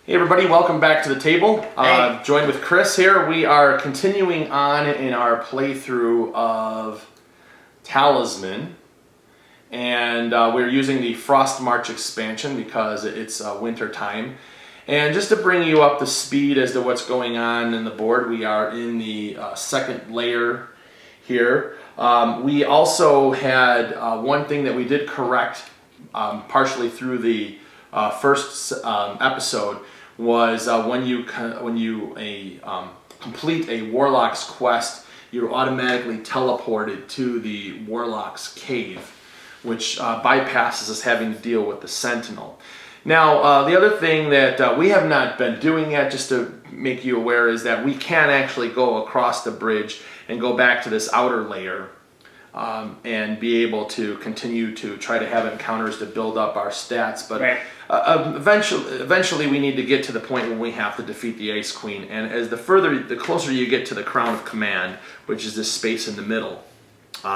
Hey everybody, welcome back to the table. Joined with Chris here. We are continuing on in our playthrough of Talisman. And we're using the Frostmarch expansion because it's winter time. And just to bring you up to speed as to what's going on in the board, we are in the second layer here. We also had one thing that we did correct partially through the first episode was when you complete a Warlock's quest, you're automatically teleported to the Warlock's cave, which bypasses us having to deal with the Sentinel. Now, the other thing that we have not been doing yet, just to make you aware, is that we can actually go across the bridge and go back to this outer layer and be able to continue to try to have encounters to build up our stats. But right. Eventually we need to get to the point when we have to defeat the Ice Queen. And as the closer you get to the Crown of Command, which is this space in the middle, the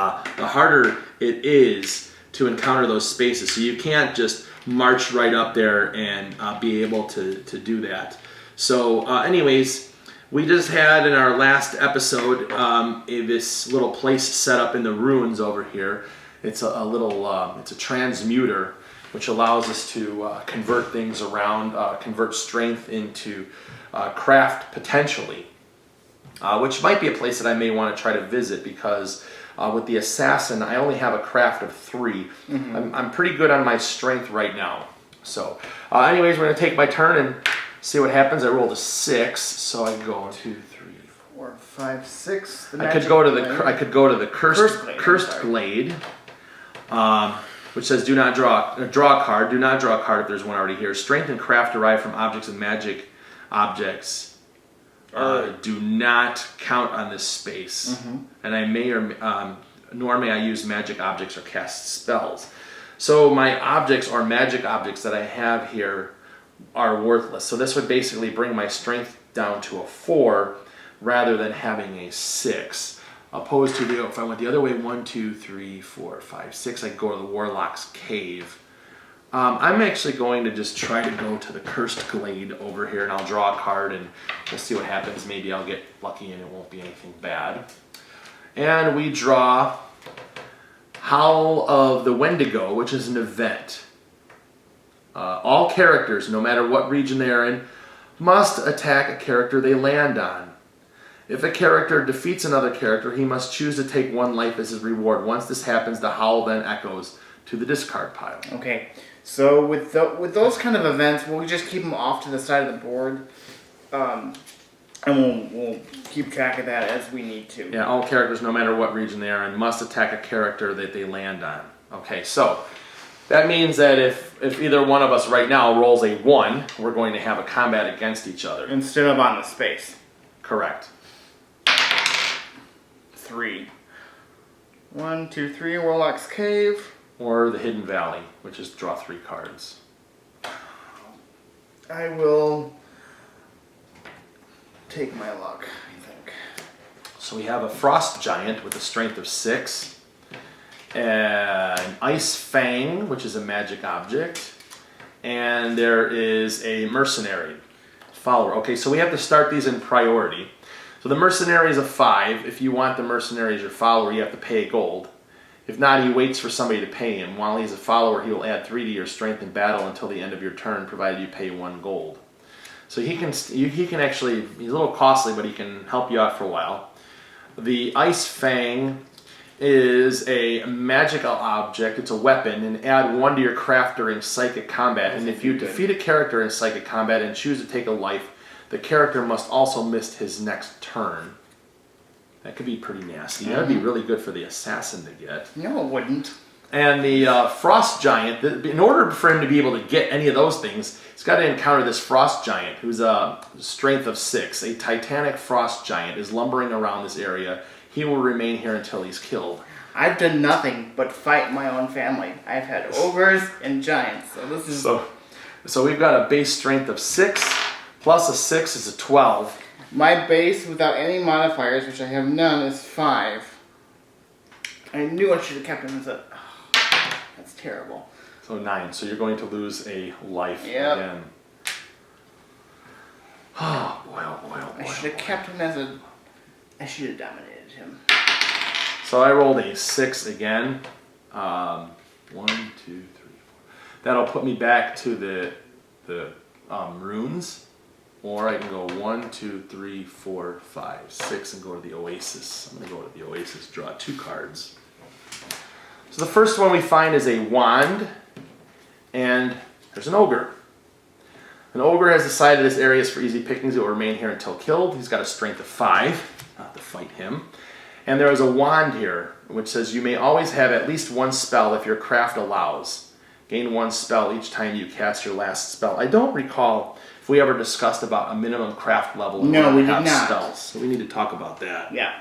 harder it is to encounter those spaces. So you can't just march right up there and be able to do that. So anyways, we just had in our last episode this little place set up in the ruins over here. It's it's a transmuter, which allows us to convert things around, convert strength into craft potentially, which might be a place that I may want to try to visit because with the assassin, I only have a craft of 3. Mm-hmm. I'm pretty good on my strength right now. So anyways, we're going to take my turn and see what happens. I rolled a 6, so I go 2, 3, 4, 5, 6. I could go to the cursed glade, which says do not draw a card. Do not draw a card if there's one already here. Strength and craft derived from objects and magic objects do not count on this space. Mm-hmm. And I may nor may I use magic objects or cast spells. So my objects or magic objects that I have here are worthless. So this would basically bring my strength down to a 4 rather than having a 6. Opposed to if I went the other way, 1, 2, 3, 4, 5, 6, I'd go to the Warlock's cave. I'm actually going to just try to go to the Cursed Glade over here, and I'll draw a card, and we'll see what happens. Maybe I'll get lucky and it won't be anything bad. And we draw Howl of the Wendigo, which is an event. All characters, no matter what region they are in, must attack a character they land on. If a character defeats another character, he must choose to take 1 life as his reward. Once this happens, the howl then echoes to the discard pile. Okay, so with those kind of events, we'll just keep them off to the side of the board, and we'll keep track of that as we need to. Yeah, all characters, no matter what region they are in, must attack a character that they land on. Okay, so that means that if either one of us right now rolls a 1, we're going to have a combat against each other. Instead of on the space. Correct. 3. 1, 2, 3, Warlock's Cave. Or the Hidden Valley, which is draw 3 cards. I will take my luck, I think. So we have a Frost Giant with a strength of 6. An Ice Fang, which is a magic object. And there is a Mercenary Follower. Okay, so we have to start these in priority. So the Mercenary is a 5. If you want the Mercenary as your follower, you have to pay gold. If not, he waits for somebody to pay him. While he's a follower, he will add 3 to your strength in battle until the end of your turn, provided you pay 1 gold. So he can actually, he's a little costly, but he can help you out for a while. The Ice Fang is a magical object. It's a weapon, and add 1 to your craft during psychic combat. And if you defeat a character in psychic combat and choose to take a life, the character must also miss his next turn. That could be pretty nasty. That would be really good for the assassin to get. No, it wouldn't. And the Frost Giant, in order for him to be able to get any of those things, he's got to encounter this Frost Giant, who's a strength of 6. A Titanic Frost Giant is lumbering around this area. He will remain here until he's killed. I've done nothing but fight my own family. I've had ogres and giants, so this is... So we've got a base strength of 6, plus a 6 is a 12. My base, without any modifiers, which I have none, is 5. I knew I should have kept him as a... Oh, that's terrible. So 9. So you're going to lose a life again. should have kept him as a... I should have dominated him. So I rolled a 6 again. 1, 2, 3, 4. That'll put me back to the runes. Or I can go 1, 2, 3, 4, 5, 6 and go to the Oasis. I'm going to go to the Oasis, draw 2 cards. So the first one we find is a wand, and there's an ogre. An ogre has decided this area is for easy pickings. It will remain here until killed. He's got a strength of 5, not to fight him. And there is a wand here, which says you may always have at least 1 spell if your craft allows. Gain 1 spell each time you cast your last spell. I don't recall if we ever discussed about a minimum craft level. No, we did not. Spells. So we need to talk about that. Yeah.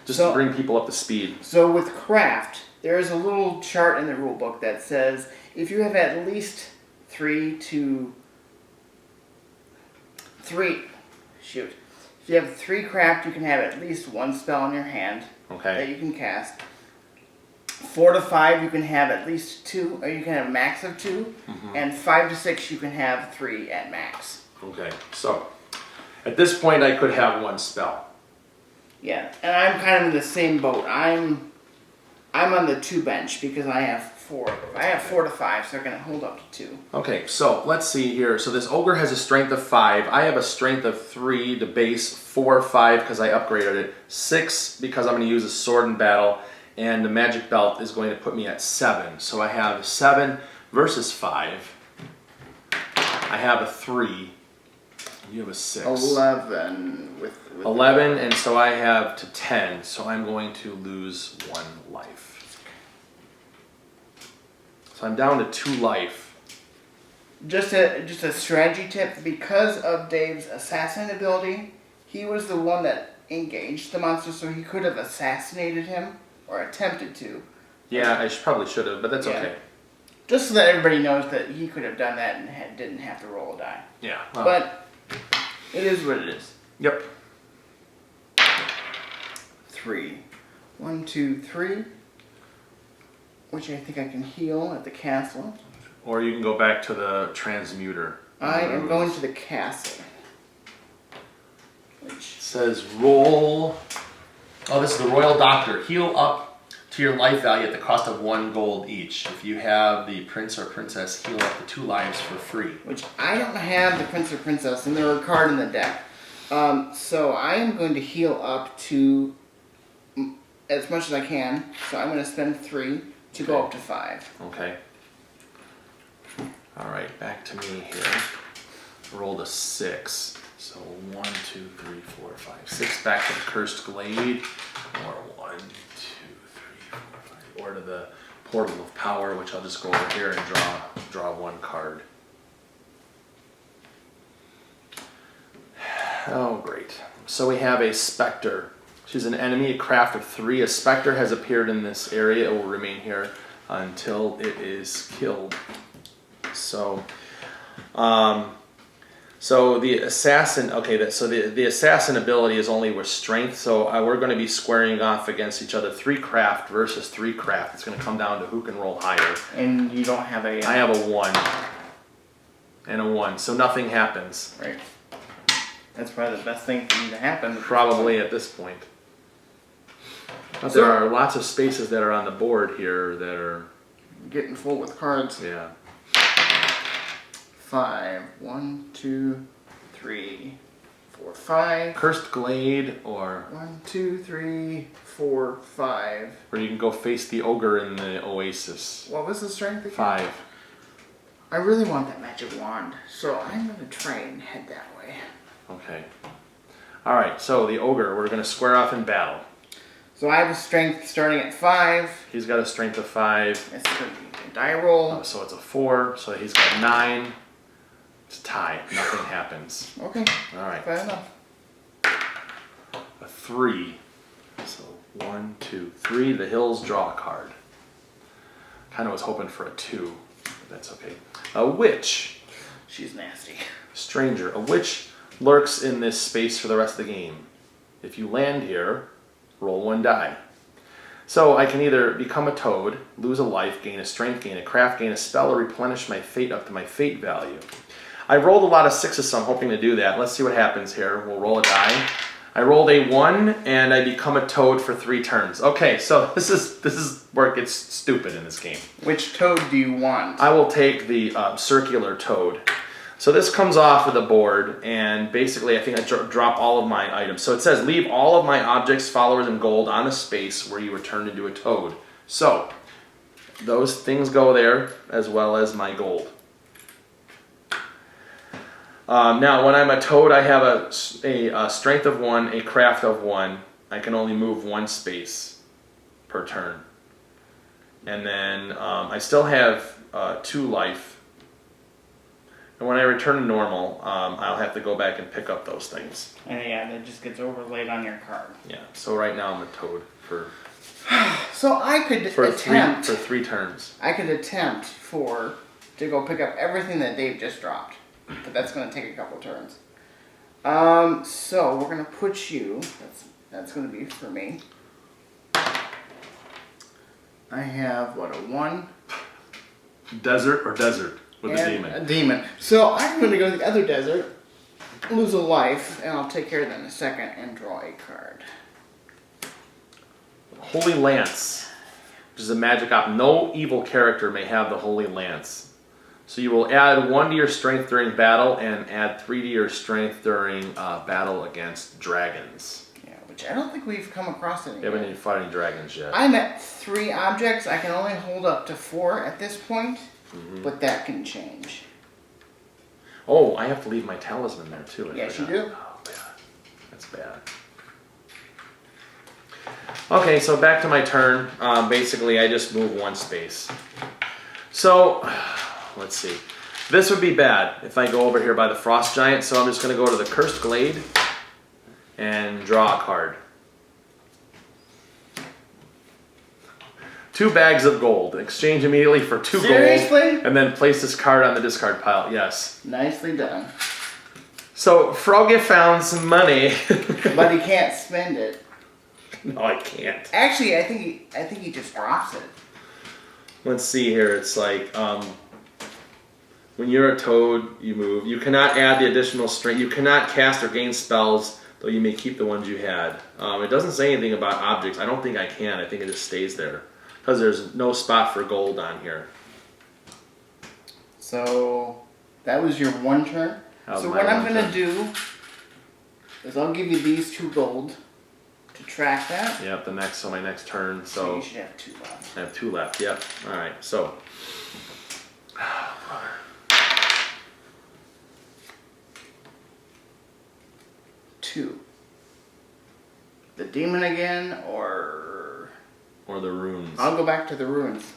Just to bring people up to speed. So with craft, there is a little chart in the rule book that says if you have at least 3 to... If you have 3 craft, you can have at least 1 spell in your hand that you can cast. 4 to 5, you can have at least 2, or you can have a max of 2. And 5 to 6, you can have 3 at max. Okay, so at this point, I could have 1 spell. Yeah, and I'm kind of in the same boat. I'm on the 2 bench because I have 4. I have 4 to 5, so they're going to hold up to 2. Okay, so let's see here. So this ogre has a strength of 5. I have a strength of 3 to base, 4, 5 because I upgraded it, 6 because I'm going to use a sword in battle, and the magic belt is going to put me at 7. So I have 7 versus 5. I have a 3. You have a 6. 11 with 11, and so I have to 10. So I'm going to lose 1 life. So I'm down to 2 life. Just a strategy tip, because of Dave's assassin ability, he was the one that engaged the monster, so he could have assassinated him, or attempted to. Yeah, I probably should have, but that's okay. Just so that everybody knows that he could have done that and didn't have to roll a die. Yeah. But it is what it is. Yep. 3. 1, 2, 3. Which I think I can heal at the castle. Or you can go back to the transmuter. I am going to the castle. Which says roll. Oh, this is the Royal Doctor. Heal up to your life value at the cost of 1 gold each. If you have the prince or princess, heal up to 2 lives for free. Which I don't have the prince or princess, and they're a card in the deck. So I am going to heal up to as much as I can. So I'm going to spend 3 to go up to 5. Okay. All right, back to me here. Rolled a 6. So 1, 2, 3, 4, 5, 6. Back to the Cursed Glade. Or 1, 2, 3, 4, 5. Or to the Portal of Power, which I'll just go over here and draw 1 card. Oh, great. So we have a Spectre. She's an enemy, a craft of 3. A Spectre has appeared in this area. It will remain here until it is killed. So, so the assassin, okay, so the assassin ability is only with strength, so we're going to be squaring off against each other. 3 craft versus 3 craft. It's going to come down to who can roll higher. And you don't have a... I have a 1. And a 1, so nothing happens. Right. That's probably the best thing for you to happen. Probably at this point. But there are lots of spaces that are on the board here that are... getting full with cards. Yeah. 5. 1, 2, 3, 4, 5. Cursed Glade, or... 1, 2, 3, 4, 5. Or you can go face the ogre in the Oasis. What was the strength again? 5. I really want that magic wand, so I'm going to try and head that way. Okay. Alright, so the ogre, we're going to square off in battle. So I have a strength starting at 5. He's got a strength of 5. It's going to be a die roll. So it's a 4, so he's got 9. It's a tie. Nothing happens. Okay. Alright. Fair enough. A 3. So 1, 2, 3. The hills draw a card. Kind of was hoping for a 2. But that's okay. A witch. She's nasty. Stranger. A witch lurks in this space for the rest of the game. If you land here, roll 1 die. So I can either become a toad, lose a life, gain a strength, gain a craft, gain a spell, or replenish my fate up to my fate value. I rolled a lot of 6s, so I'm hoping to do that. Let's see what happens here. We'll roll a die. I rolled a 1, and I become a toad for 3 turns. Okay, so this is where it gets stupid in this game. Which toad do you want? I will take the circular toad. So this comes off of the board, and basically I think I drop all of my items. So it says, leave all of my objects, followers, and gold on a space where you were turned into a toad. So those things go there, as well as my gold. Now, when I'm a toad, I have a strength of 1, a craft of 1. I can only move 1 space per turn. And then I still have 2 life. And when I return to normal, I'll have to go back and pick up those things. And yeah, that just gets overlaid on your card. Yeah, so right now I'm a toad for... So I could attempt... For 3 turns. I could attempt to go pick up everything that Dave just dropped. But that's going to take a couple turns. So we're going to put you... That's going to be for me. I have, what, a 1? Desert or desert with a demon? A demon. So I'm going to go to the other desert, lose a life, and I'll take care of that in a second, and draw a card. Holy Lance, which is a magic op. No evil character may have the Holy Lance. So you will add 1 to your strength during battle, and add 3 to your strength during battle against dragons. Which I don't think we've come across any. We haven't even fought any dragons yet. I'm at 3 objects. I can only hold up to 4 at this point, but that can change. Oh, I have to leave my talisman there too. Yes, you do. Oh, bad. That's bad. Okay, so back to my turn. Basically, I just move 1 space. So, let's see. This would be bad if I go over here by the Frost Giant, so I'm just going to go to the Cursed Glade and draw a card. 2 bags of gold. Exchange immediately for 2 Seriously? gold. And then place this card on the discard pile. Yes. Nicely done. So Froggy found some money. But he can't spend it. No, I can't. Actually, I think he just drops it. Let's see here. It's like when you're a toad, you move. You cannot add the additional strength. You cannot cast or gain spells, though you may keep the ones you had. It doesn't say anything about objects. I don't think I can. I think it just stays there. Because there's no spot for gold on here. So, that was your 1 turn? So what I'm going to do is I'll give you these 2 gold to track that. Yep, my next turn. So you should have 2 left. I have 2 left, yep. Alright, so. 2. The demon again, or the runes. I'll go back to the runes.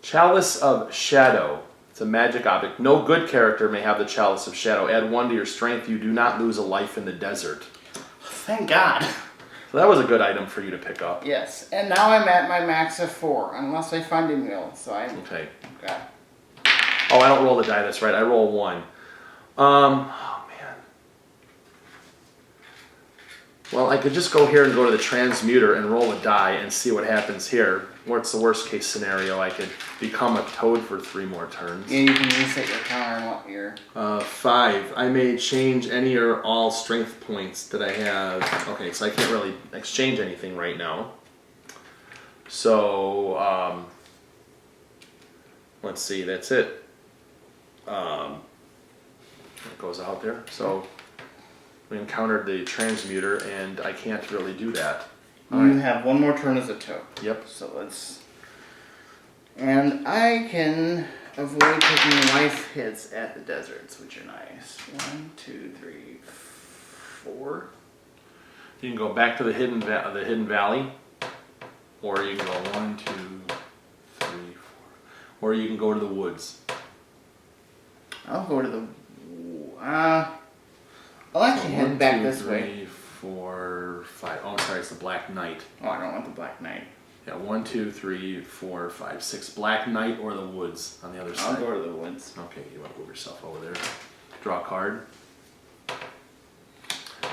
Chalice of Shadow. It's a magic object. No good character may have the Chalice of Shadow. Add 1 to your strength. You do not lose a life in the desert. Thank God. So that was a good item for you to pick up. Yes, and now I'm at my max of 4, unless I find a meal. So I'm okay. Okay. Oh, I don't roll the die. That's right. I roll 1. Oh man. Well, I could just go here and go to the transmuter and roll a die and see what happens here. What's the worst case scenario? I could become a toad for 3 more turns. Yeah, you can reset your counter and what your... 5. I may change any or all strength points that I have. Okay, so I can't really exchange anything right now. So, let's see, that's it. It goes out there. So, we encountered the transmuter, and I can't really do that. You have 1 more turn as a toad. Yep. So let's... And I can avoid taking life hits at the deserts, which are nice. 1, 2, 3, 4. You can go back to the hidden valley, or you can go 1, 2, 3, 4, or you can go to the woods. I'll go to the... I'll actually head back this way. 1, 2, 3, 4, 5. Oh, sorry, it's the Black Knight. Oh, I don't want the Black Knight. Yeah, 1, 2, 3, 4, 5, 6. Black Knight or the woods on the other side. I'll go to the woods. Okay, you want to move yourself over there. Draw a card.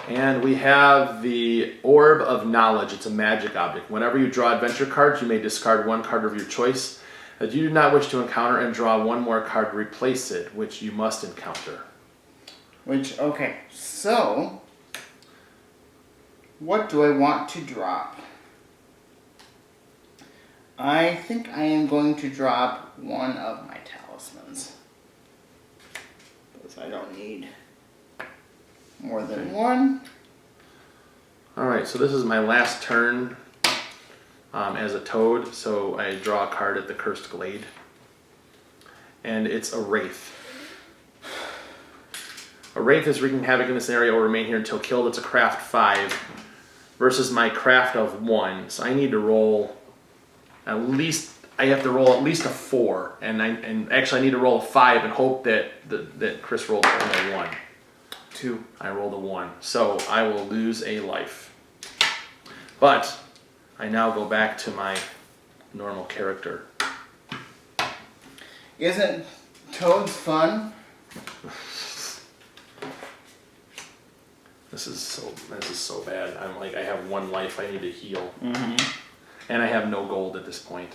And we have the Orb of Knowledge. It's a magic object. Whenever you draw adventure cards, you may discard 1 card of your choice. that you do not wish to encounter and draw one more card to replace it, which you must encounter. Okay, so what do I want to drop? I think I am going to drop one of my talismans. Because I don't need more than one. Alright, so this is my last turn as a toad, so I draw a card at the Cursed Glade. And it's a Wraith. A Wraith is wreaking havoc in this area, will remain here until killed. It's a craft 5 versus my craft of 1. So I need to roll at least, I have to roll at least a 4. And actually I need to roll a 5 and hope that Chris rolled only a 1. 2. I rolled a 1. So I will lose a life. But I now go back to my normal character. Isn't toads fun? This is so bad. I'm like, I have 1 life I need to heal. Mm-hmm. And I have no gold at this point.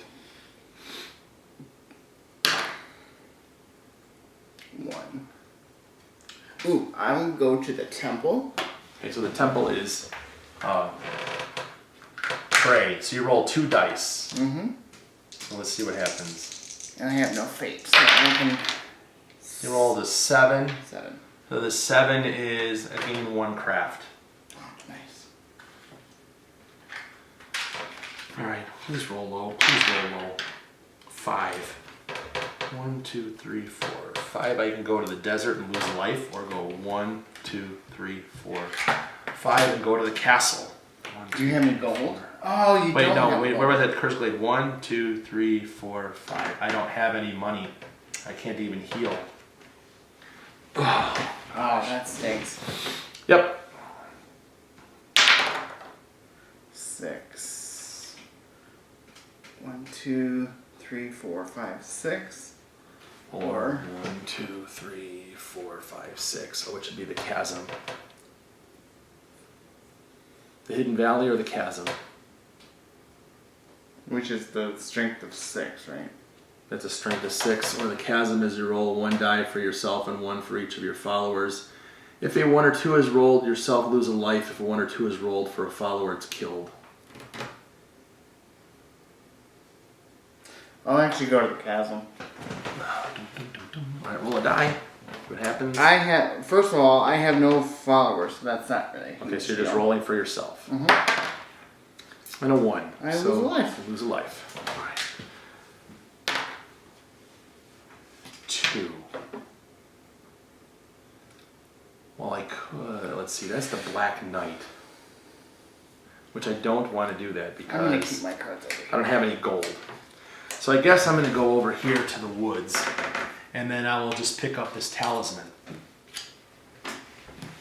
1. Ooh, I will go to the temple. Okay, so the temple is prey. So you roll 2 dice. Mm-hmm. So let's see what happens. And I have no fate, so I can... You rolled a 7. 7. So the 7 is I gain 1 craft. Oh, nice. Alright, please roll low. Please roll low. 5. 1, 2, 3, 4. 5, I can go to the desert and lose a life, or go 1, 2, 3, 4, 5 and go to the castle. 1, 2, Do you have any gold? Oh, you wait, don't no, have wait, gold. where was that Cursed Glade? 1, 2, 3, 4, 5. I don't have any money. I can't even heal. Oh, that stinks. Yep. 6. 1, 2, 3, 4, 5, 6. Or 1, 2, 3, 4, 5, 6. Which would be the chasm. The hidden valley or the chasm? Which is the strength of 6, right? That's a strength of 6. Or the chasm is you roll 1 die for yourself and 1 for each of your followers. If a 1 or 2 is rolled, yourself lose a life. If a 1 or 2 is rolled for a follower, it's killed. I'll actually go to the chasm. Alright, roll a die. What happens? First of all, I have no followers, so that's not really. Okay, so you're just rolling for yourself. Mm-hmm. And a 1. I lose a life. You lose a life. Alright. 2. Well, I could. Let's see. That's the Black Knight. Which I don't want to do that because I'm going to keep my cards over here. I don't have any gold. So I guess I'm going to go over here to the woods. And then I will just pick up this talisman.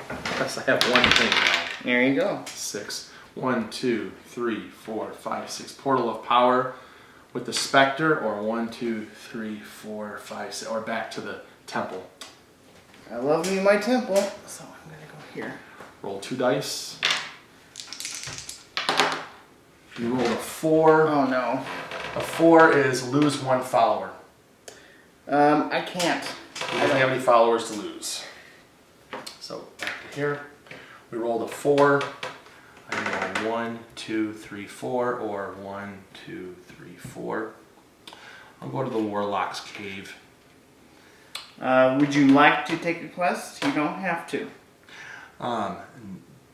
Yes, I have 1 thing now. There you go. 6. 1, 2, 3, 4, 5, 6. Portal of Power with the Spectre, or 1, 2, 3, 4, 5, 6, or back to the temple. I love me my temple, so I'm going to go here. Roll 2 dice. You rolled a 4. Oh no. A 4 is lose 1 follower. I can't. He doesn't have any followers to lose. So back to here. We rolled a 4. I roll 1, 2, 3, 4, or 1, 2, 3, 4. I'll go to the Warlock's Cave. Would you like to take a quest? You don't have to.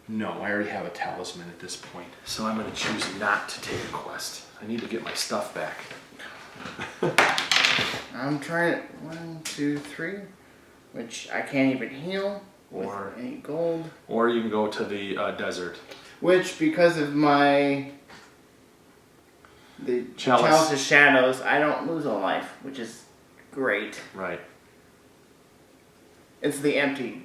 No, I already have a talisman at this point. So I'm going to choose not to take a quest. I need to get my stuff back. I'm trying it. 1, 2, 3. Which I can't even heal with any gold. Or you can go to the desert. Which, because of the Chalice of Shadows, I don't lose a life, which is great. Right. It's the empty.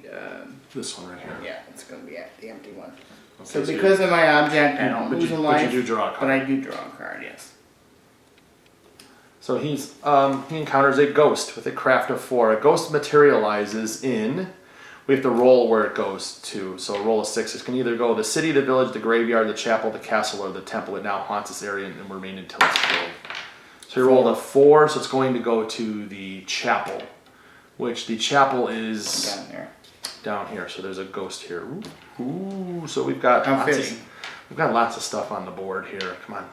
This one right here. Yeah, it's going to be the empty one. Okay, so because of my object, I don't but lose you, a life. But you do draw a card. But I do draw a card, yes. So he encounters a ghost with a craft of 4. A ghost materializes in. We have to roll where it goes to. So roll a 6. It can either go the city, the village, the graveyard, the chapel, the castle, or the temple. It now haunts this area and will remain until it's killed. So So you rolled a 4, so it's going to go to the chapel, which the chapel is down there. Down here. So there's a ghost here. Ooh. So we've got lots of stuff on the board here. Come on.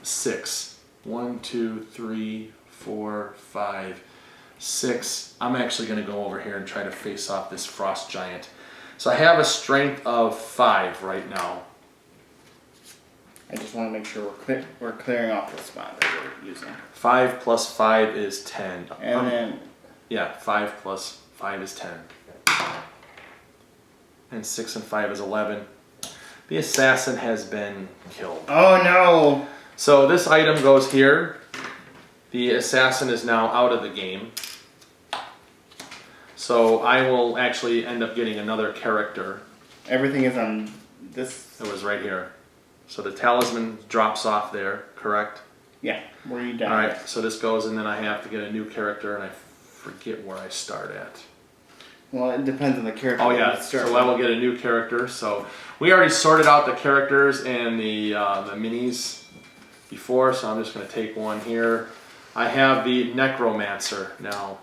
6. 1, 2, 3, 4, 5, 6. I'm actually going to go over here and try to face off this frost giant. So I have a strength of 5 right now. I just want to make sure we're clearing off the spot that we're using. 5 plus 5 is 10. And then... Yeah, 5 plus 5 is 10. And 6 and 5 is 11. The assassin has been killed. Oh no! So this item goes here. The assassin is now out of the game. So I will actually end up getting another character. Everything is on this... It was right here. So the talisman drops off there, correct? Yeah, where you die. Alright, so this goes and then I have to get a new character and I forget where I start at. Well, it depends on the character. Oh yeah, so I will get a new character. So we already sorted out the characters and the minis before, so I'm just going to take one here. I have the Necromancer now.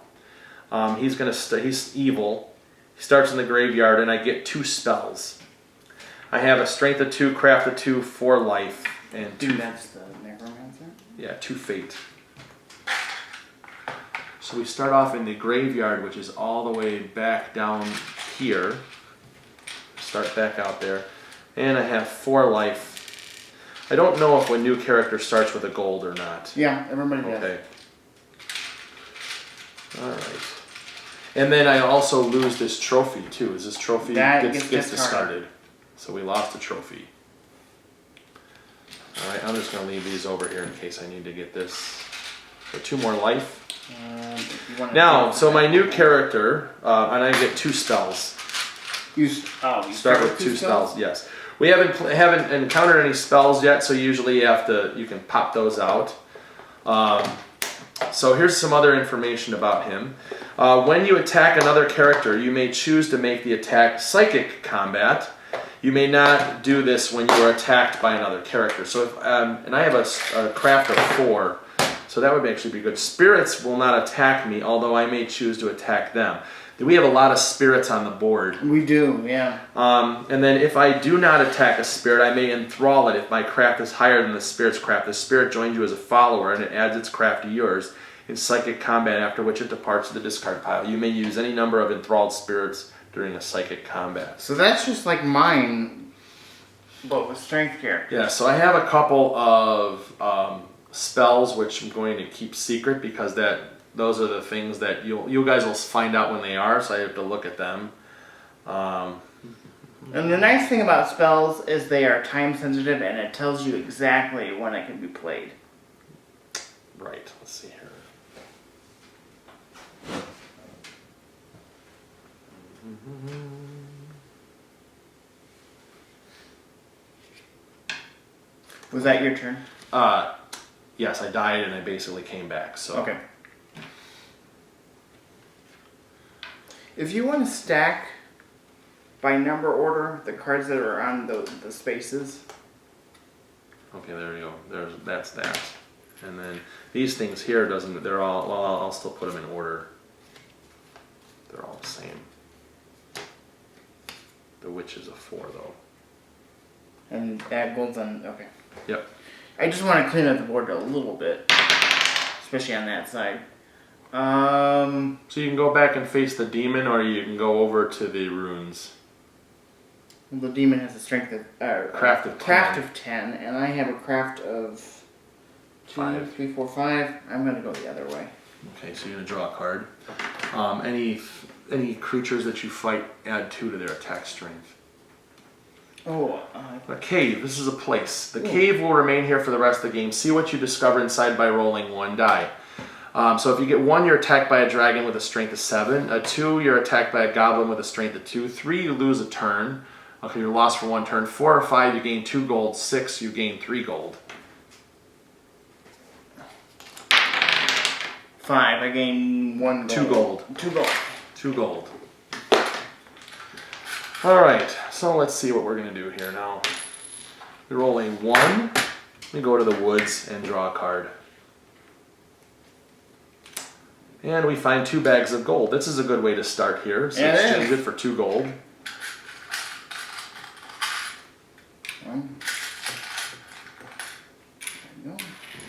He's evil. He starts in the graveyard and I get 2 spells. I have a strength of 2, craft of 2, 4 life, and 2. That's the Necromancer? Yeah, 2 fate. So we start off in the graveyard, which is all the way back down here. Start back out there. And I have 4 life. I don't know if a new character starts with a gold or not. Yeah, everybody does. Okay. Alright. And then I also lose this trophy too. Is this trophy gets discarded? So we lost a trophy. Alright, I'm just going to leave these over here in case I need to get this. So 2 more life. Now, so my new character, and I get 2 spells. You start with 2 spells. Yes. We haven't encountered any spells yet, so usually you can pop those out. So here's some other information about him. When you attack another character, you may choose to make the attack psychic combat. You may not do this when you are attacked by another character. So, and I have a craft of 4, so that would actually be good. Spirits will not attack me, although I may choose to attack them. We have a lot of spirits on the board. We do, yeah. And then if I do not attack a spirit, I may enthrall it. If my craft is higher than the spirit's craft, the spirit joins you as a follower, and it adds its craft to yours in psychic combat, after which it departs to the discard pile. You may use any number of enthralled spirits during a psychic combat. So that's just like mine, but with strength here. Yeah, so I have a couple of spells which I'm going to keep secret because those are the things that you guys will find out when they are, so I have to look at them. And the nice thing about spells is they are time sensitive and it tells you exactly when it can be played. Right, let's see here. Was that your turn? Yes, I died and I basically came back. So okay. If you want to stack by number order the cards that are on the spaces. Okay, there you go. That's that. And then these things here they're all, well, I'll still put them in order. They're all the same. The witch is a 4 though. And that goes on, okay. Yep. I just want to clean up the board a little bit, especially on that side. So you can go back and face the demon, or you can go over to the runes. The demon has a strength of craft of 10. Craft of 10, and I have a craft of 2, 3, 4, 5. I'm gonna go the other way. Okay, so you're gonna draw a card. Any creatures that you fight add 2 to their attack strength. Oh, a cave. This is a place. The cave will remain here for the rest of the game. See what you discover inside by rolling 1 die. So if you get 1, you're attacked by a dragon with a strength of 7. A 2, you're attacked by a goblin with a strength of 2. 3, you lose a turn. Okay, you're lost for 1 turn. 4 or 5, you gain 2 gold. 6, you gain 3 gold. 5, I gain 1 gold. 2 gold. 2 gold. 2 gold. Alright, so let's see what we're going to do here now. We roll a 1. We go to the woods and draw a card. And we find 2 bags of gold. This is a good way to start here. So exchange it for 2 gold.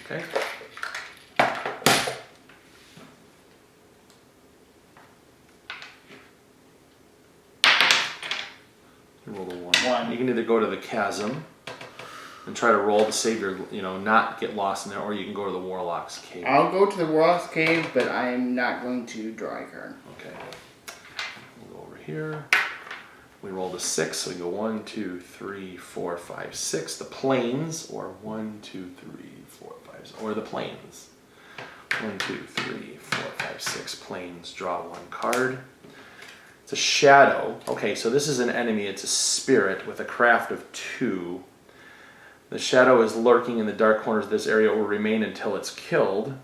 Okay. Roll the 1. You can either go to the chasm and try to roll to save your, not get lost in there, or you can go to the Warlock's Cave. I'll go to the Warlock's Cave, but I'm not going to draw a card. Okay. We'll go over here. We roll the 6, so we go 1, 2, 3, 4, 5, 6. The plains, or 1, 2, 3, 4, 5, or the plains. 1, 2, 3, 4, 5, 6 plains. Draw 1 card. It's a shadow. Okay, so this is an enemy. It's a spirit with a craft of 2. The shadow is lurking in the dark corners of this area. It will remain until it's killed.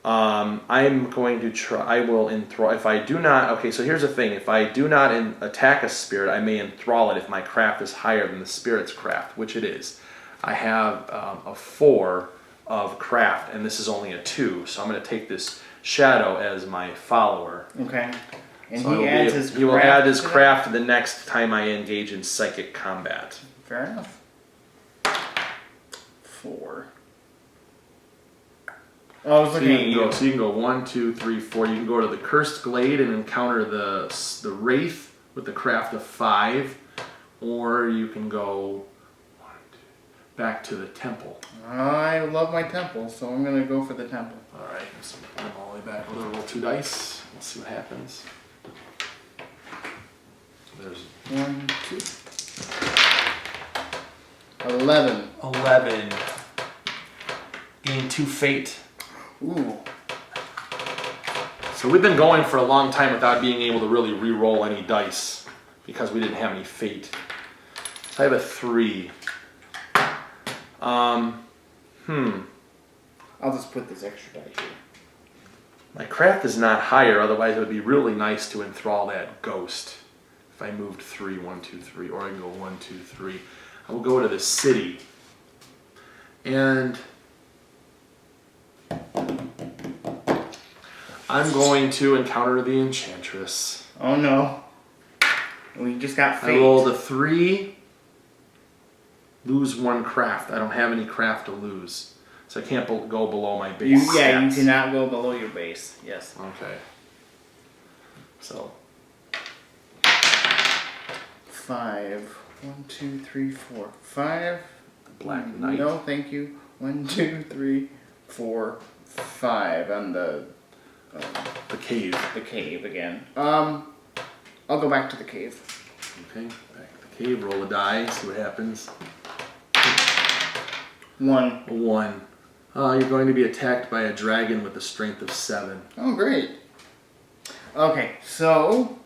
I'm going to try. I will enthrall. If I do not. Okay, so here's the thing. If I do not attack a spirit, I may enthrall it if my craft is higher than the spirit's craft, which it is. I have a 4 of craft, and this is only a 2. So I'm going to take this shadow as my follower. Okay. And so he will add his craft the next time I engage in psychic combat. Fair enough. 4. Oh, I was looking at you. So you can go 1, 2, 3, 4. You can go to the Cursed Glade and encounter the Wraith with the craft of 5, or you can go back to the temple. I love my temple, so I'm going to go for the temple. All right, so I'm all the way back. We'll roll 2 dice. Let's see what happens. There's 1, 2. 11. 11. Gain 2 fate. Ooh. So we've been going for a long time without being able to really re-roll any dice because we didn't have any fate. So I have a 3. I'll just put this extra die here. My craft is not higher, otherwise it would be really nice to enthrall that ghost. If I moved 3, 1, 2, 3, or I can go 1, 2, 3. I will go to the city. And I'm going to encounter the Enchantress. Oh no. We just got fate. I rolled a 3, lose 1 craft. I don't have any craft to lose. So I can't go below my base stats. You cannot go below your base. Yes. Okay. So 5. 1, 2, 3, 4, 5. Black Knight. No, thank you. 1, 2, 3, 4, 5 on the cave. The cave again. I'll go back to the cave. Okay, back to the cave. Roll a die. See what happens. 1. 1. You're going to be attacked by a dragon with a strength of 7. Oh, great. Okay, so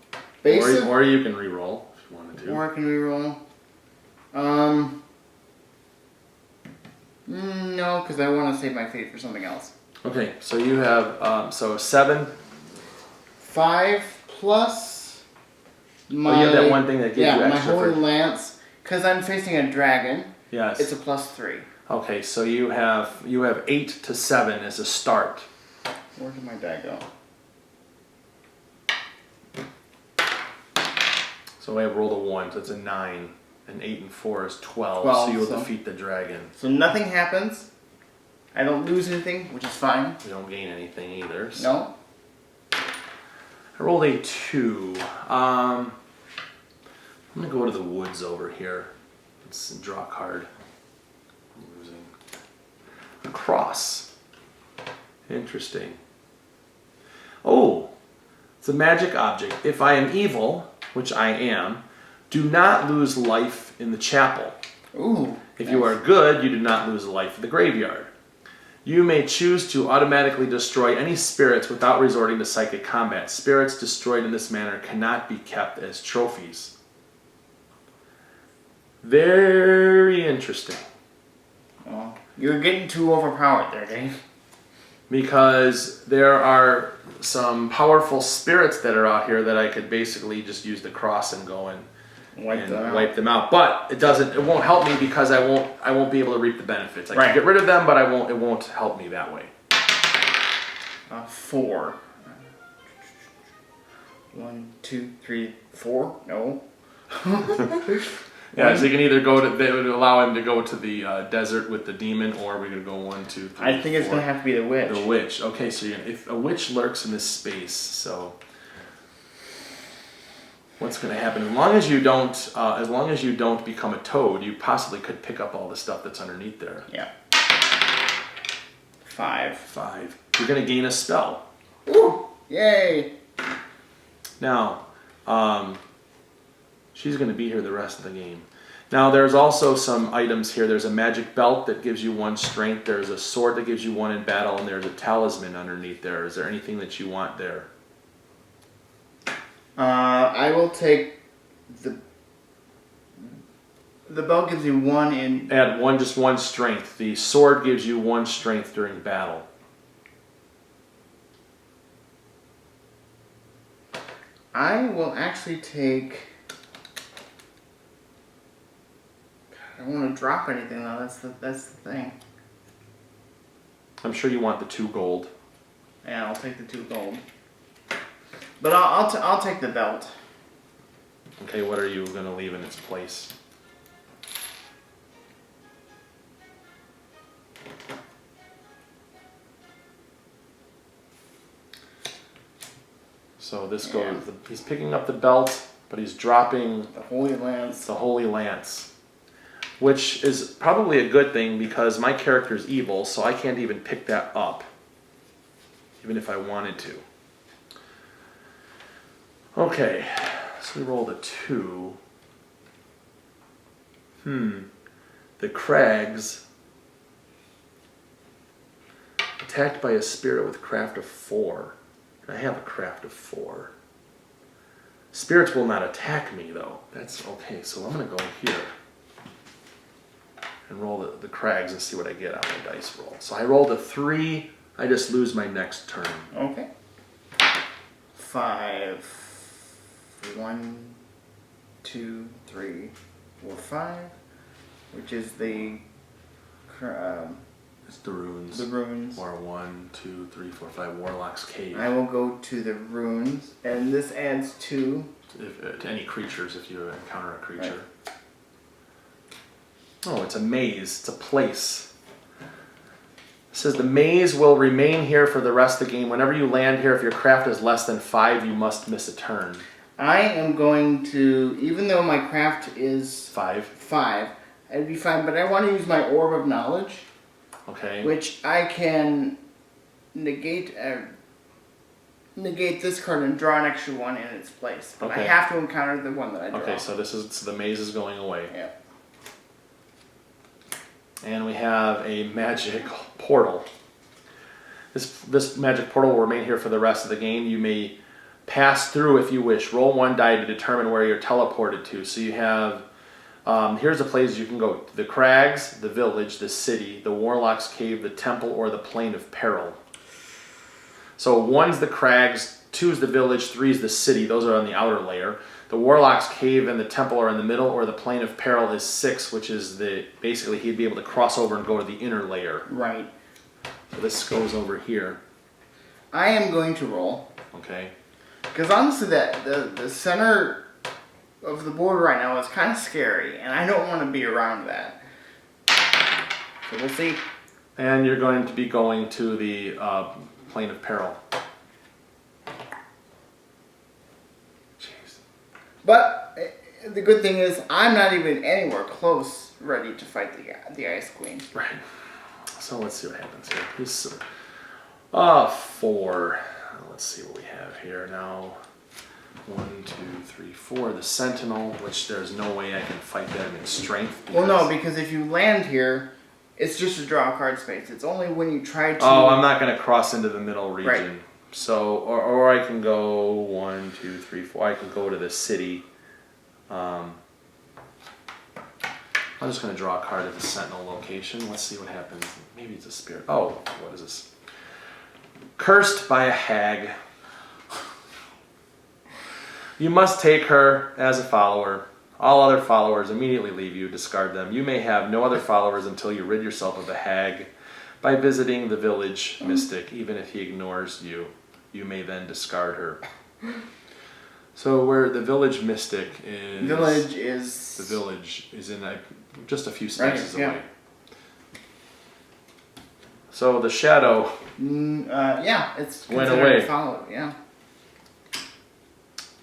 or you can re-roll if you wanted to. Or I can re-roll. No, because I want to save my fate for something else. Okay, so you have 7. 5 plus my. Oh, you have that one thing that gives you extra. My holy lance. Because I'm facing a dragon. Yes. It's a +3. Okay, so you have 8 to 7 as a start. Where did my die go? So I have rolled a 1, so it's a 9. And 8 and 4 is 12, so you'll defeat the dragon. So nothing happens. I don't lose anything, which is fine. You don't gain anything either. So. No. I rolled a 2. I'm going to go to the woods over here. Let's draw a card. I'm losing. A cross. Interesting. Oh, it's a magic object. If I am evil, which I am, do not lose life in the chapel. Ooh. If you are good, you do not lose life in the graveyard. You may choose to automatically destroy any spirits without resorting to psychic combat. Spirits destroyed in this manner cannot be kept as trophies. Very interesting. Oh, you're getting too overpowered there, Dave. Because there are some powerful spirits that are out here that I could basically just use the cross and go and wipe them out. But it won't help me because I won't be able to reap the benefits. I can get rid of them, but it won't help me that way. 4. 1, 2, 3, 4. No. Yeah, so you can either go to. They would allow him to go to the desert with the demon, or we're gonna go 1, 2, 3. I think it's 4. gonna have to be the witch. The witch. Okay, so if a witch lurks in this space, so what's gonna happen? As long as you don't become a toad, you possibly could pick up all the stuff that's underneath there. Yeah. 5. 5. You're gonna gain a spell. Ooh! Yay! Now, she's going to be here the rest of the game. Now, there's also some items here. There's a magic belt that gives you 1 strength. There's a sword that gives you 1 in battle, and there's a talisman underneath there. Is there anything that you want there? I will take the belt gives you 1 in... Add just 1 strength. The sword gives you 1 strength during battle. I will actually take... I don't want to drop anything though. That's the thing. I'm sure you want the 2 gold. Yeah, I'll take the 2 gold. But I'll take the belt. Okay, what are you going to leave in its place? So this goes. He's picking up the belt, but he's dropping the Holy Lance. The Holy Lance, which is probably a good thing because my character is evil, so I can't even pick that up, even if I wanted to. Okay, so we rolled a 2. The Crags attacked by a spirit with craft of 4. I have a craft of 4. Spirits will not attack me, though. That's okay, so I'm going to go here and roll the Crags and see what I get on my dice roll. So I rolled a 3. I just lose my next turn. Okay. 5. 1, 2, 3, 4, 5. Which is the... It's the runes. The runes. Or 1, 2, 3, 4, 5. Warlock's Cave. I will go to the runes, and this adds 2. To any creatures if you encounter a creature. Right. Oh, it's a maze. It's a place. It says the maze will remain here for the rest of the game. Whenever you land here, if your craft is less than 5, you must miss a turn. I am going to, even though my craft is 5, I'd be fine, but I want to use my Orb of Knowledge. Okay. Which I can negate this card and draw an extra 1 in its place. But I have to encounter the one that I draw. Okay, so the maze is going away. Yeah. And we have a magic portal. This magic portal will remain here for the rest of the game. You may pass through if you wish. Roll 1 die to determine where you're teleported to. So you have... here's the places you can go. The Crags, the village, the city, the Warlock's Cave, the temple, or the Plane of Peril. So 1's the Crags, 2's the village, 3's the city. Those are on the outer layer. The Warlock's Cave and the temple are in the middle, or the Plane of Peril is 6, which is basically he'd be able to cross over and go to the inner layer. Right. So this goes over here. I am going to roll. Okay. Because honestly, the center of the board right now is kind of scary, and I don't want to be around that. So we'll see. And you're going to be going to the Plane of Peril. Jeez. But the good thing is, I'm not even anywhere close ready to fight the Ice Queen. Right. So let's see what happens here. He's 4. Let's see what we have here now. 1, 2, 3, 4. The Sentinel, which there's no way I can fight that in strength. Well, no, because if you land here, it's just to draw a card space. It's only when you try to... Oh, I'm not going to cross into the middle region. Right. So, or I can go 1, 2, 3, 4. I can go to the city. I'm just going to draw a card at the Sentinel location. Let's see what happens. Maybe it's a spirit. Oh, what is this? Cursed by a hag. You must take her as a follower. All other followers immediately leave you, discard them. You may have no other followers until you rid yourself of the hag. By visiting the village mystic, even if he ignores you, you may then discard her. So where the village mystic is... The village is in just a few spaces away. So the shadow... it's went away. Follow, yeah.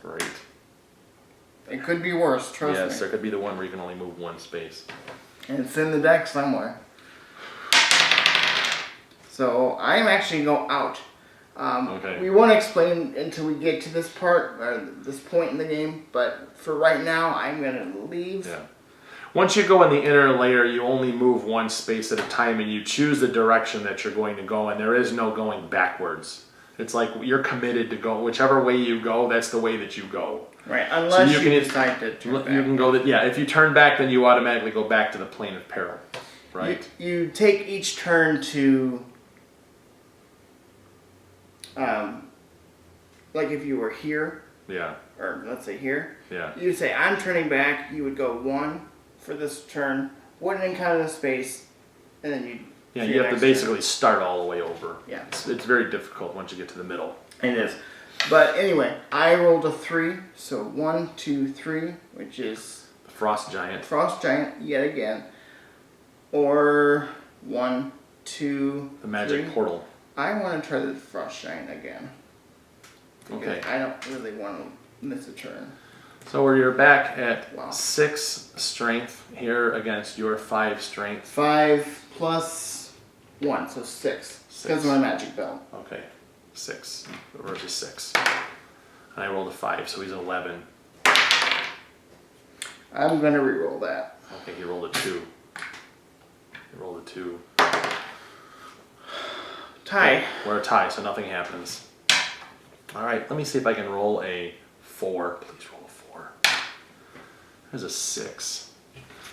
Right. It could be worse, trust me. Yes, there could be the one where you can only move one space. And it's in the deck somewhere. So I'm actually going to go out. Okay. We won't explain until we get to this part, or this point in the game, but for right now, I'm going to leave. Yeah. Once you go in the inner layer, you only move one space at a time, and you choose the direction that you're going to go, and there is no going backwards. It's like you're committed to go. Whichever way you go, that's the way that you go. Right, unless you decide to turn back. You can go if you turn back, then you automatically go back to the plane of peril. Right? You take each turn to... like if you were here, or let's say here, you would say, I'm turning back, you would go 1 for this turn, wouldn't encounter the space, and then you... Yeah, you have to basically start all the way over. Yeah. It's very difficult once you get to the middle. It is. But anyway, I rolled a 3, so 1, 2, 3, which is... The Frost Giant. Frost Giant, yet again. Or 1, 2, The Magic 3. Portal. I want to try the Frost Giant again. Okay. I don't really want to miss a turn. So where you're back at 6 strength here against your 5 strength. 5 plus 1, so 6. Because of my magic belt. Okay. 6 versus 6. And I rolled a 5, so he's 11. I'm going to reroll that. Okay, he rolled a 2. He rolled a 2. Tie. We're a tie, so nothing happens. Alright, let me see if I can roll a 4. Please roll a 4. There's a 6.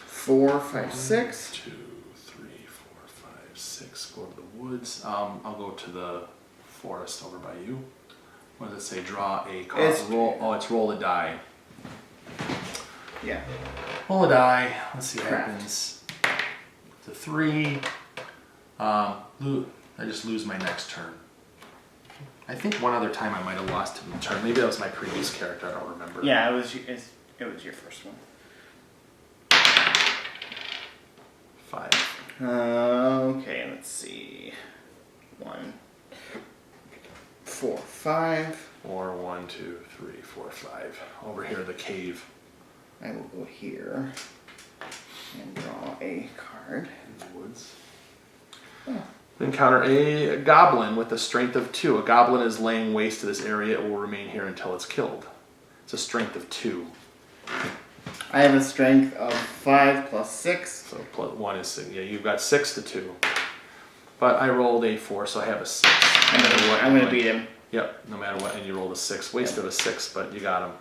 4, 5, 6. 2, 3, 4, 5, 6. Go to the woods. I'll go to the forest over by you. What does it say? Draw a card. It's roll a die. Yeah. Roll a die. Let's see what happens. It's a 3. I just lose my next turn. I think one other time I might have lost him a turn. Maybe that was my previous character. I don't remember. Yeah, it was your first one. 5. Okay, let's see. 1, 4, 5. Or 1, 2, 3, 4, 5. Over here, the cave. I will go here and draw a card. In the woods. Oh. Encounter a goblin with a strength of 2. A goblin is laying waste to this area. It will remain here until it's killed. It's a strength of 2. I have a strength of 5 plus 6. So plus 1 is 6. Yeah, you've got 6 to 2. But I rolled a 4, so I have a 6. I'm going to beat him. Yep, no matter what. And you rolled a 6. Wasted a 6, but you got him.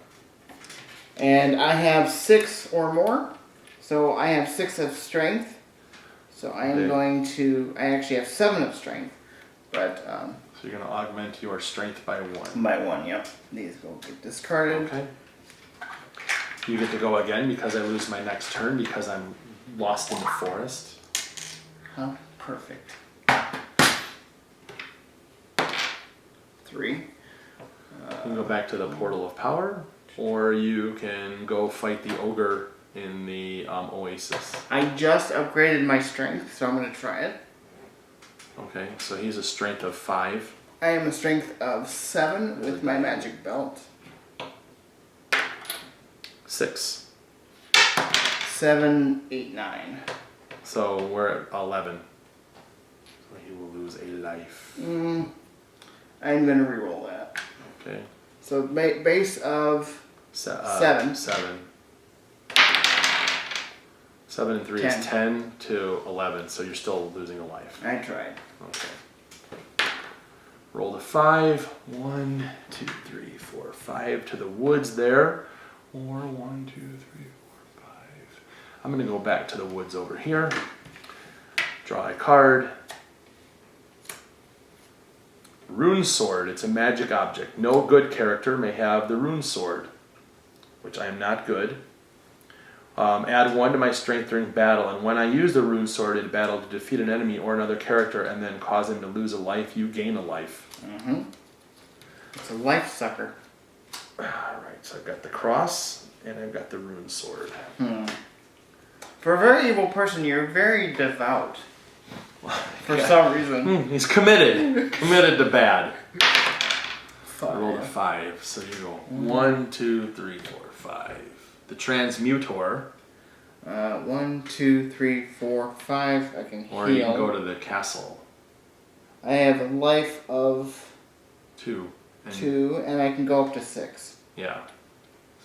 And I have 6 or more. So I have 6 of strength. So I am going to... I actually have 7 of strength. But... so you're going to augment your strength by 1. By 1, yep. These will get discarded. Okay. You get to go again because I lose my next turn because I'm lost in the forest. Huh? Perfect. 3. You can go back to the Portal of Power, or you can go fight the ogre in the oasis. I just upgraded my strength, so I'm going to try it. Okay, so he's a strength of 5. I am a strength of 7 with my magic belt. 6. 7, 8, 9. So we're at 11. So he will lose a life. I'm going to reroll that. Okay. So base of 7. 7. 7 and 3 10. is 10 to 11, so you're still losing a life. I tried. Okay. Roll a 5. 1, 2, 3, 4, 5 to the woods there. Or 1, 2, 3, 4, 5. I'm going to go back to the woods over here. Draw a card. Rune Sword. It's a magic object. No good character may have the Rune Sword, which I am not good. Add 1 to my strength during battle, and when I use the rune sword in battle to defeat an enemy or another character and then cause him to lose a life, you gain a life. Mm-hmm. It's a life sucker. Alright, so I've got the cross, and I've got the rune sword. For a very evil person, you're very devout. For some reason. He's committed. Committed to bad. 5. I rolled a 5, so you go 1, 2, 3, 4, 5. The transmutor. 1, 2, 3, 4, 5. I can heal. Or you can go to the castle. I have a life of 2. 2, and I can go up to 6. Yeah.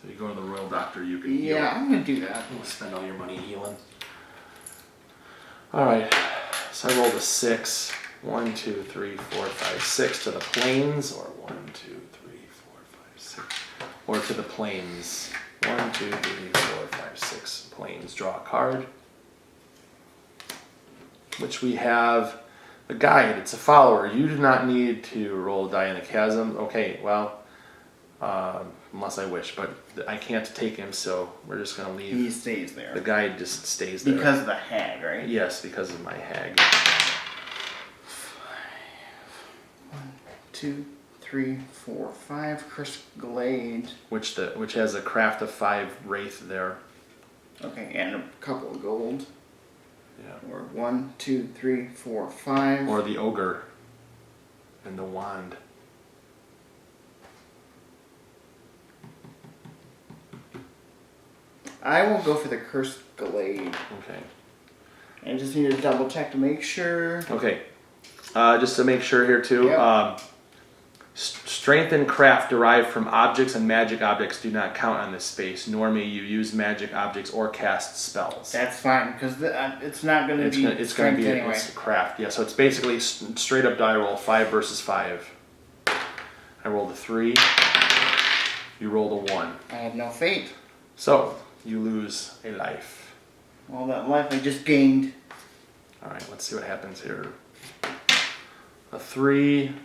So you go to the royal doctor, you can heal. Yeah, I'm going to do that. You'll spend all your money healing. Alright, so I rolled a 6. 1, 2, 3, 4, 5, 6 to the plains, or 1, 2, 3, 4, 5, 6. Or to the plains. 1, 2, 3, 4, 5, 6. Plains. Draw a card. Which we have a guide. It's a follower. You do not need to roll a die in the chasm. Okay, well, unless I wish, but I can't take him, so we're just going to leave. He stays there. The guide just stays there. Because of the hag, right? Yes, because of my hag. 1, 2, 3, 4, 5. Cursed Glade. Which has a craft of 5 wraith there. Okay, and a couple of gold. Yeah. Or 1, 2, 3, 4, 5. Or the ogre and the wand. I will go for the Cursed Glade. Okay. I just need to double check to make sure. Okay. Just to make sure here too. Yep. Strength and craft derived from objects and magic objects do not count on this space, nor may you use magic objects or cast spells. That's fine, because it's not going to be It's going to be anyway. It's craft. Yeah, so it's basically straight up die roll, 5 versus 5. I rolled a 3. You rolled a 1. I had no fate. So you lose a life. Well, that life I just gained. All right, let's see what happens here. A 3.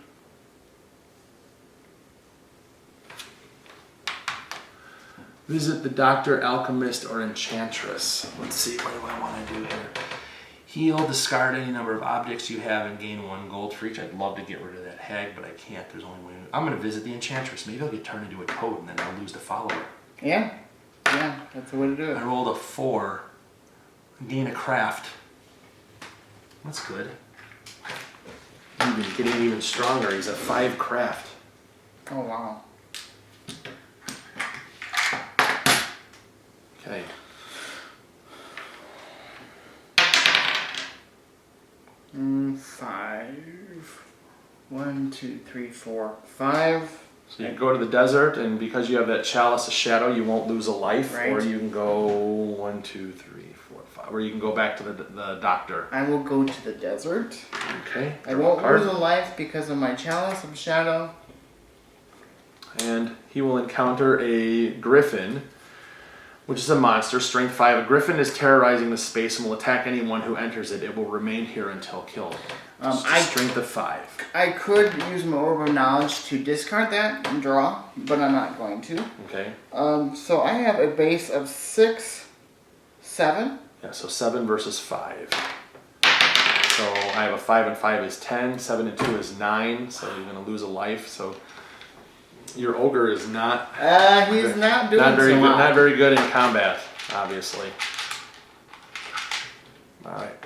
Visit the doctor, alchemist, or enchantress. Let's see, what do I want to do here? Heal, discard any number of objects you have and gain 1 gold for each. I'd love to get rid of that hag, but I can't. There's only one. I'm going to visit the enchantress. Maybe I'll get turned into a toad and then I'll lose the follower. Yeah, that's the way to do it. I rolled a 4. Gain a craft. That's good. Getting even stronger. He's a 5 craft. Oh, wow. Okay. Five. 1, 2, 3, 4, 5. So you go to the desert, and because you have that chalice of shadow, you won't lose a life. Right. Or you can go 1, 2, 3, 4, 5. Or you can go back to the doctor. I will go to the desert. Okay. I won't lose a life because of my chalice of shadow. And he will encounter a griffin, which is a monster, strength 5. A griffin is terrorizing the space and will attack anyone who enters it. It will remain here until killed. Strength of 5. I could use my Orb of Knowledge to discard that and draw, but I'm not going to. Okay. So I have a base of 6, 7. Yeah, so 7 versus 5. So I have a 5 and 5 is 10, 7 and 2 is 9, so you're going to lose a life. So your ogre is not... he's not doing so well. Not very good in combat, obviously. Alright.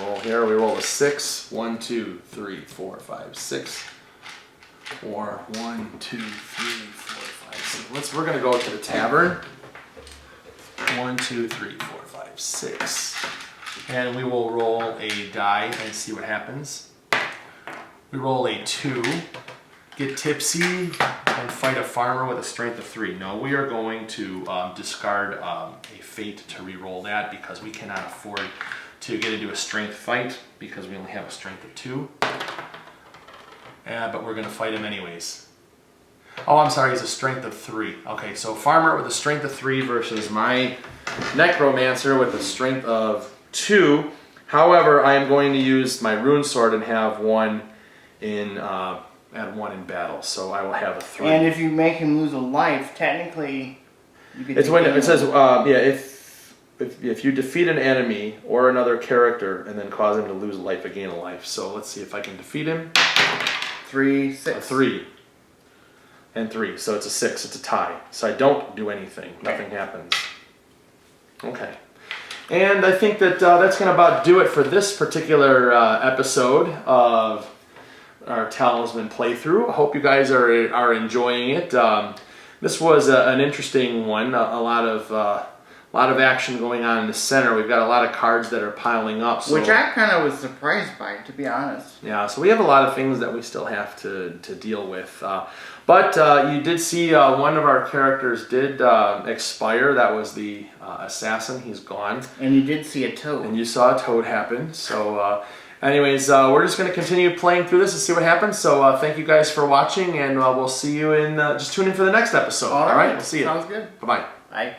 Roll here. We roll a 6. 1, 2, 3, 4, 5, 6. Or 1, 2, 3, 4, 5, 6. We're going to go to the tavern. 1, 2, 3, 4, 5, 6. And we will roll a die and see what happens. We roll a 2. Get tipsy and fight a farmer with a strength of 3. No, we are going to discard a fate to re-roll that because we cannot afford to get into a strength fight because we only have a strength of 2. But we're going to fight him anyways. Oh, I'm sorry, he's a strength of 3. Okay, so farmer with a strength of 3 versus my necromancer with a strength of 2. However, I am going to use my rune sword and have 1 in add 1 in battle, so I will have a 3. And if you make him lose a life, technically It's when it says, if you defeat an enemy or another character and then cause him to lose life, gain a life. So let's see if I can defeat him. 3, 6. A 3. And 3. So it's a 6. It's a tie. So I don't do anything. Nothing happens. Okay. And I think that that's going to about do it for this particular episode of our Talisman playthrough. I hope you guys are enjoying it. This was an interesting one. A lot of action going on in the center. We've got a lot of cards that are piling up. So, which I kind of was surprised by, to be honest. Yeah, so we have a lot of things that we still have to deal with. But you did see one of our characters did expire. That was the assassin. He's gone. And you did see a toad. And you saw a toad happen. So anyways, we're just going to continue playing through this and see what happens. So thank you guys for watching, and we'll see you in, just tune in for the next episode. All right. We'll see you. Sounds good. Bye-bye. Bye.